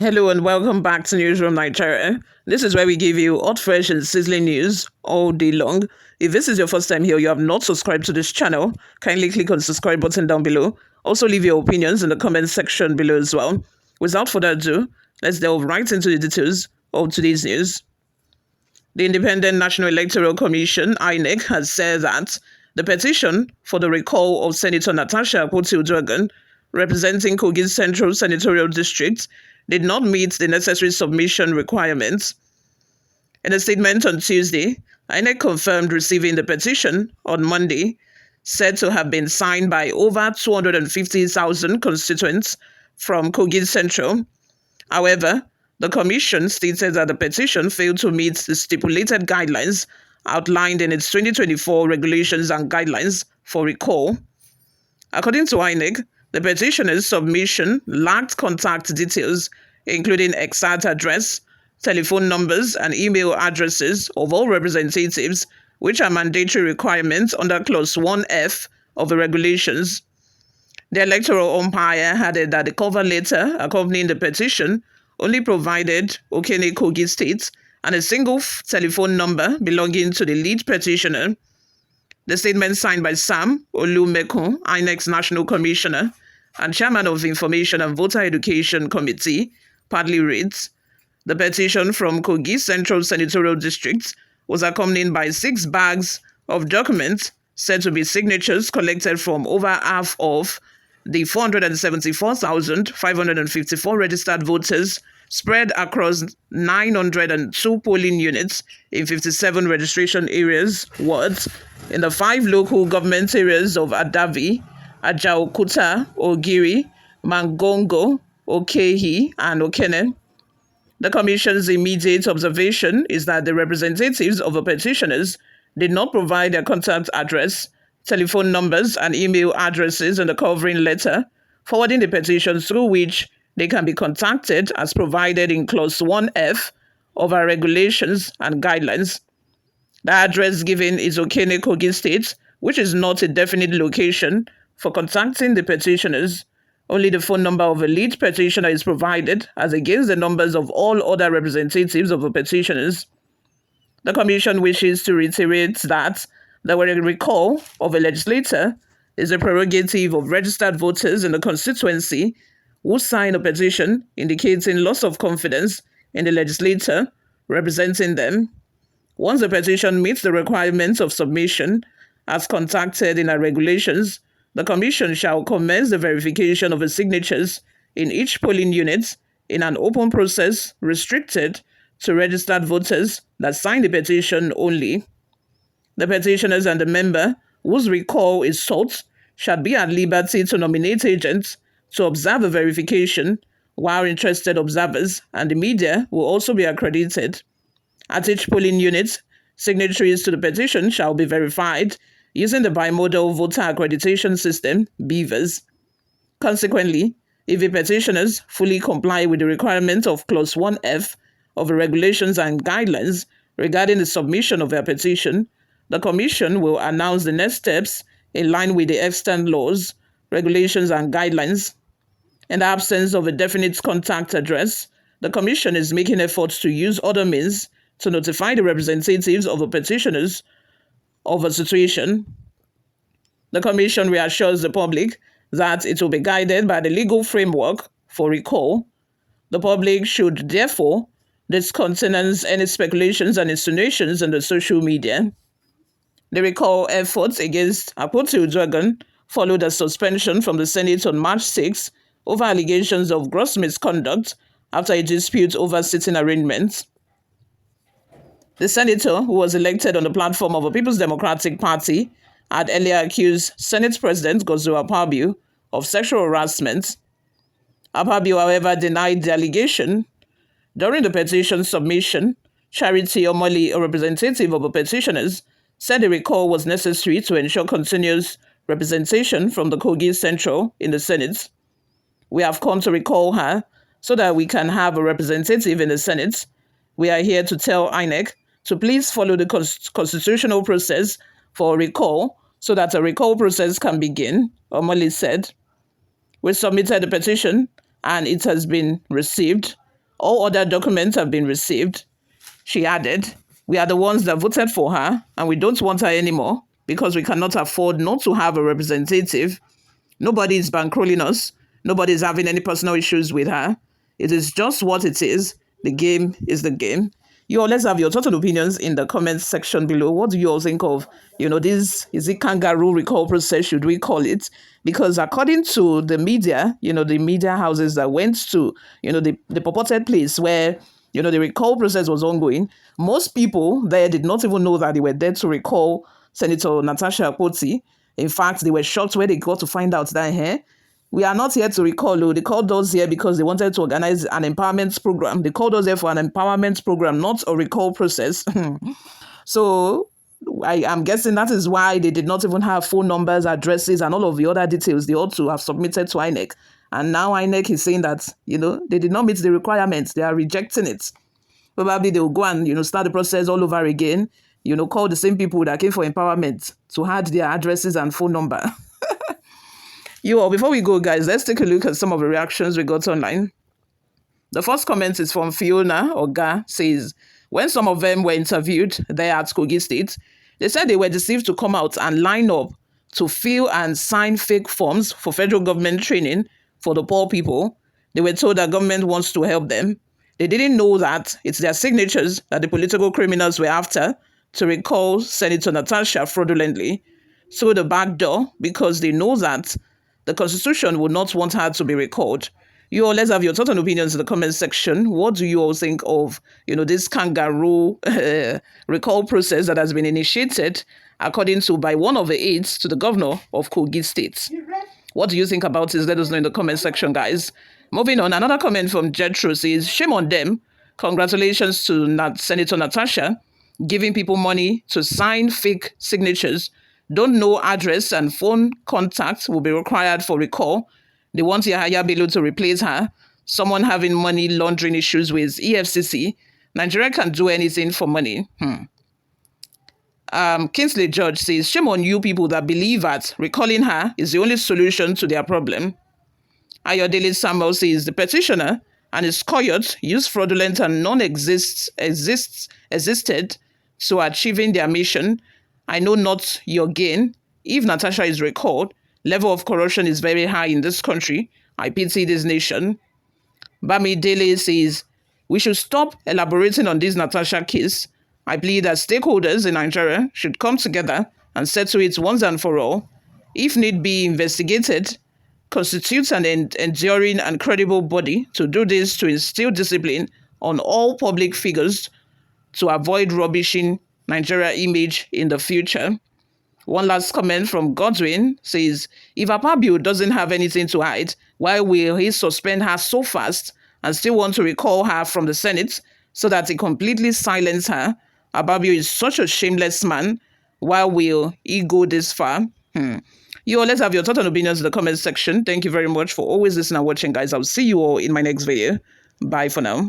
Hello and welcome back to Newsroom Nigeria. This is where we give you hot, fresh and sizzling news all day long. If this is your first time here, you have not subscribed to this channel, kindly click on the subscribe button down below. Also leave your opinions in the comment section below as well. Without further ado, let's delve right into the details of today's news. The Independent National Electoral Commission, Inec, has said that the petition for the recall of Senator Natasha'S Akpoti-Uduaghan, representing Kogi Central Senatorial District, did not meet the necessary submission requirements. In a statement on Tuesday, Inec confirmed receiving the petition on Monday, said to have been signed by over 250,000 constituents from Kogi Central. However, the Commission stated that the petition failed to meet the stipulated guidelines outlined in its 2024 regulations and guidelines for recall. According to Inec, the petitioner's submission lacked contact details, including exact address, telephone numbers, and email addresses of all representatives, which are mandatory requirements under Clause 1F of the regulations. The electoral umpire added that the cover letter accompanying the petition only provided Okoye Kogi State and a single telephone number belonging to the lead petitioner. The statement signed by Sam Olumekun, Inec's National Commissioner and Chairman of the Information and Voter Education Committee, partly reads, "The petition from Kogi Central Senatorial District was accompanied by 6 bags of documents said to be signatures collected from over half of the 474,554 registered voters spread across 902 polling units in 57 registration areas, wards, in the 5 local government areas of Adavi, Ajaokuta, Ogiri, Mangongo, Okoye, and Okene." The Commission's immediate observation is that the representatives of the petitioners did not provide their contact address, telephone numbers, and email addresses in the covering letter, forwarding the petition through which they can be contacted as provided in Clause 1F of our regulations and guidelines. The address given is Okoye Kogi State, which is not a definite location for contacting the petitioners. Only the phone number of a lead petitioner is provided, as against the numbers of all other representatives of the petitioners. The Commission wishes to reiterate that the recall of a legislator is a prerogative of registered voters in the constituency who sign a petition indicating loss of confidence in the legislator representing them. Once the petition meets the requirements of submission, as contacted in our regulations, the Commission shall commence the verification of the signatures in each polling unit in an open process restricted to registered voters that sign the petition only. The petitioners and the member whose recall is sought shall be at liberty to nominate agents to observe the verification, while interested observers and the media will also be accredited. At each polling unit, signatories to the petition shall be verified using the bimodal voter accreditation system, BVAS. Consequently, if the petitioners fully comply with the requirements of Clause 1F of the regulations and guidelines regarding the submission of their petition, the Commission will announce the next steps in line with the extant laws, regulations, and guidelines. In the absence of a definite contact address, the Commission is making efforts to use other means to notify the representatives of the petitioners of a situation. The Commission reassures the public that it will be guided by the legal framework for recall. The public should therefore discountenance any speculations and insinuations in the social media. The recall efforts against Akpoti-Uduaghan followed a suspension from the Senate on March 6 over allegations of gross misconduct after a dispute over seating arrangements. The senator, who was elected on the platform of the People's Democratic Party, had earlier accused Senate President Akpabio of sexual harassment. Akpabio, however, denied the allegation. During the petition submission, Charity Omoli, a representative of the petitioners, said the recall was necessary to ensure continuous representation from the Kogi Central in the Senate. "We have come to recall her so that we can have a representative in the Senate. We are here to tell Inec to please follow the constitutional process for recall so that a recall process can begin," Omoli said. "We submitted the petition and it has been received. All other documents have been received. She added, we are the ones that voted for her and we don't want her anymore because we cannot afford not to have a representative. Nobody is bankrolling us. Nobody is having any personal issues with her. It is just what it is. The game is the game. You all, let's have your total opinions in the comments section below. What do you all think of, this, is it kangaroo recall process, should we call it? Because according to the media, the media houses that went to, the purported place where, the recall process was ongoing, most people there did not even know that they were there to recall Senator Natasha Akpoti. In fact, they were shocked when they got to find out that, we are not here to recall. They called us here because they wanted to organize an empowerment program. They called us here for an empowerment program, not a recall process. So I am guessing that is why they did not even have phone numbers, addresses, and all of the other details they ought to have submitted to Inec. And now Inec is saying that, they did not meet the requirements. They are rejecting it. Probably they will go and, start the process all over again, call the same people that came for empowerment to add their addresses and phone number. You all, before we go, guys, let's take a look at some of the reactions we got online. The first comment is from Fiona Oga, says, when some of them were interviewed there at Kogi State, they said they were deceived to come out and line up to fill and sign fake forms for federal government training for the poor people. They were told that government wants to help them. They didn't know that it's their signatures that the political criminals were after to recall Senator Natasha fraudulently through the back door because they know that the Constitution would not want her to be recalled. You all, let's have your thoughts and opinions in the comment section. What do you all think of, this kangaroo recall process that has been initiated, according to by one of the aides to the governor of Kogi State? What do you think about this? Let us know in the comment section, guys. Moving on, another comment from Jethro says, shame on them. Congratulations to Senator Natasha, giving people money to sign fake signatures. Don't know address and phone contact will be required for recall. They want Yahaya Bello to replace her. Someone having money laundering issues with EFCC. Nigeria can do anything for money. Kingsley George says, shame on you people that believe that recalling her is the only solution to their problem. Ayodele Samuel says, the petitioner and his cohort used fraudulent and existed to achieving their mission. I know not your gain. If Natasha is recalled, level of corruption is very high in this country. I pity this nation. Bami Dele says, we should stop elaborating on this Natasha case. I believe that stakeholders in Nigeria should come together and settle it once and for all. If need be investigated, constitutes an enduring and credible body to do this to instill discipline on all public figures to avoid rubbishing Nigeria image in the future. One last comment from Godwin says, if Akpabio doesn't have anything to hide, why will he suspend her so fast and still want to recall her from the Senate so that he completely silence her? Akpabio is such a shameless man. Why will he go this far? You all, let's have your thoughts and opinions in the comment section. Thank you very much for always listening and watching, guys. I'll see you all in my next video. Bye for now.